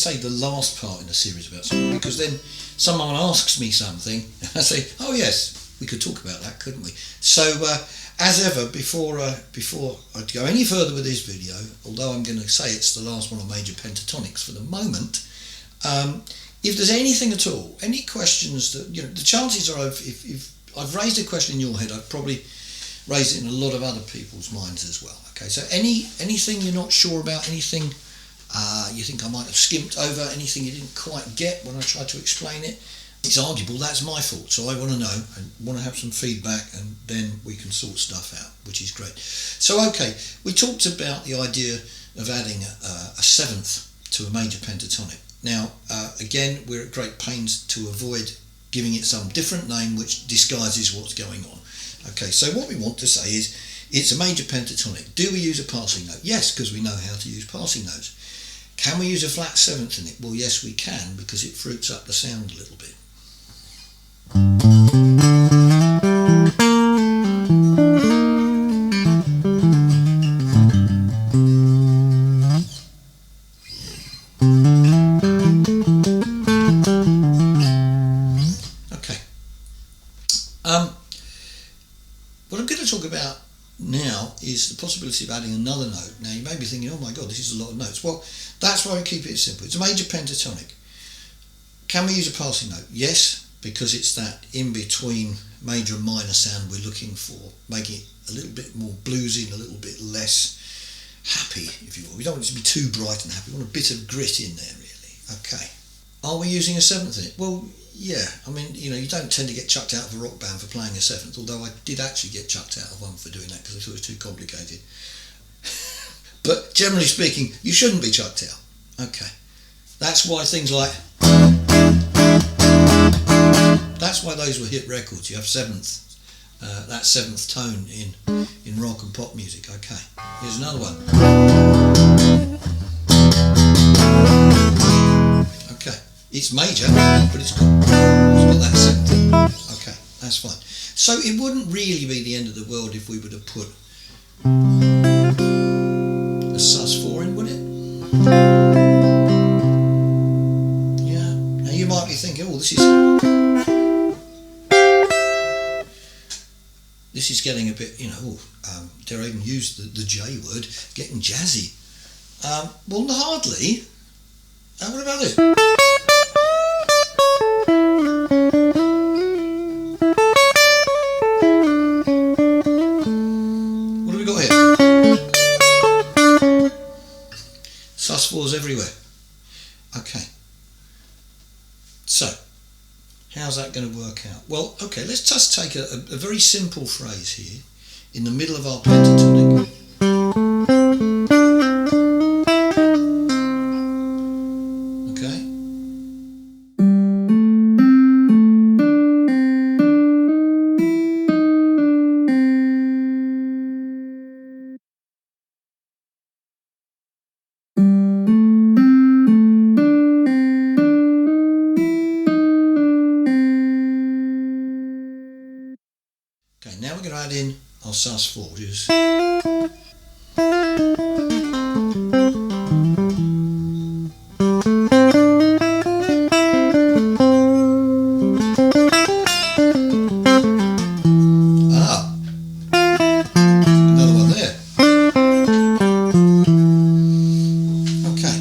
say the last part in the series about something, because then someone asks me something and I say, oh yes, we could talk about that, couldn't we? So as ever, before I go any further with this video, although I'm going to say it's the last one on major pentatonics for the moment, if there's anything at all, any questions that, you know, the chances are if I've raised a question in your head, I've probably raised it in a lot of other people's minds as well. Okay, so anything you're not sure about, anything you think I might have skimped over, anything you didn't quite get when I tried to explain it, it's arguable that's my fault. So I want to know and want to have some feedback, and then we can sort stuff out, which is great. So okay, we talked about the idea of adding a seventh to a major pentatonic. Now again, we're at great pains to avoid giving it some different name which disguises what's going on. Okay, so what we want to say is it's a major pentatonic. Do we use a passing note? Yes, because we know how to use passing notes. Can we use a flat seventh in it? Well, yes, we can, because it fruits up the sound a little bit. Okay. What I'm going to talk about now is the possibility of adding another note. Now you may be thinking, oh my god, this is a lot of notes. Well, that's why we keep it simple. It's a major pentatonic. Can we use a passing note? Yes, because it's that in-between major and minor sound we're looking for, making it a little bit more bluesy and a little bit less happy, if you will. We don't want it to be too bright and happy. We want a bit of grit in there, really. Okay. Are we using a seventh in it? Well, yeah. I mean, you know, you don't tend to get chucked out of a rock band for playing a seventh, although I did actually get chucked out of one for doing that because I thought it was too complicated. But generally speaking, you shouldn't be chucked out. Okay. That's why things like... That's why those were hit records. You have seventh, that seventh tone in rock and pop music. Okay. Here's another one. Okay. It's major, but it's got that seventh. Okay, that's fine. So it wouldn't really be the end of the world if we were to put a sus4 in, would it? Yeah. Now you might be thinking, oh, this is getting a bit, you know, dare I even use the J word, getting jazzy. Well, hardly. What about this? What have we got here? Sus4s everywhere. Okay. So, how's that going to work out? Well, okay, let's just take a very simple phrase here in the middle of our pentatonic. Okay? Okay, now we're going to add in our sus4, which is... another one there. Okay,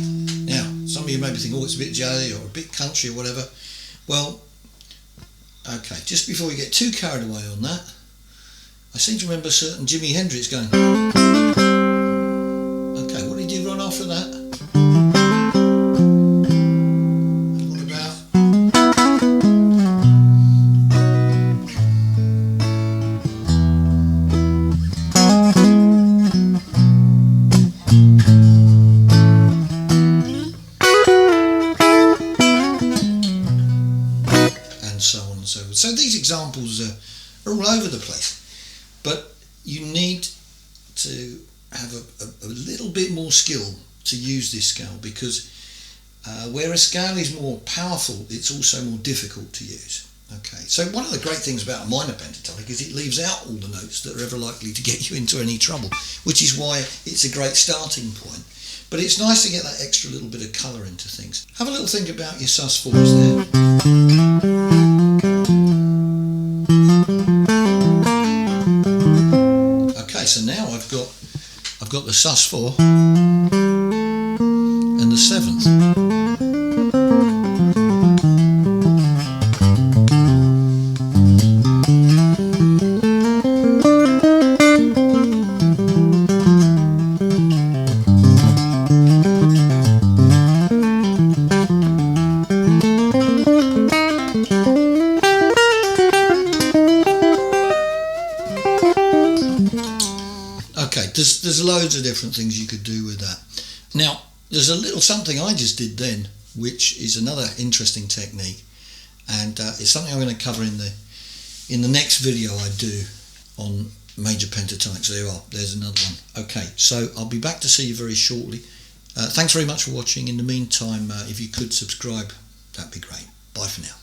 now, some of you may be thinking, oh, it's a bit jazzy or a bit country or whatever. Well, okay, just before we get too carried away on that, I seem to remember certain Jimi Hendrix going. Okay, what did he do right after that? What about? And so on and so forth. So these examples are all over the place. But you need to have a little bit more skill to use this scale, because where a scale is more powerful, it's also more difficult to use. Okay, so one of the great things about a minor pentatonic is it leaves out all the notes that are ever likely to get you into any trouble, which is why it's a great starting point. But it's nice to get that extra little bit of colour into things. Have a little think about your sus4s there. Okay, so now I've got the sus4 and the 7th. Okay, there's loads of different things you could do with that. Now, there's a little something I just did then, which is another interesting technique, and it's something I'm going to cover in the next video I do on major pentatonics. There's another one. Okay, so I'll be back to see you very shortly. Thanks very much for watching. In the meantime, if you could subscribe, that'd be great. Bye for now.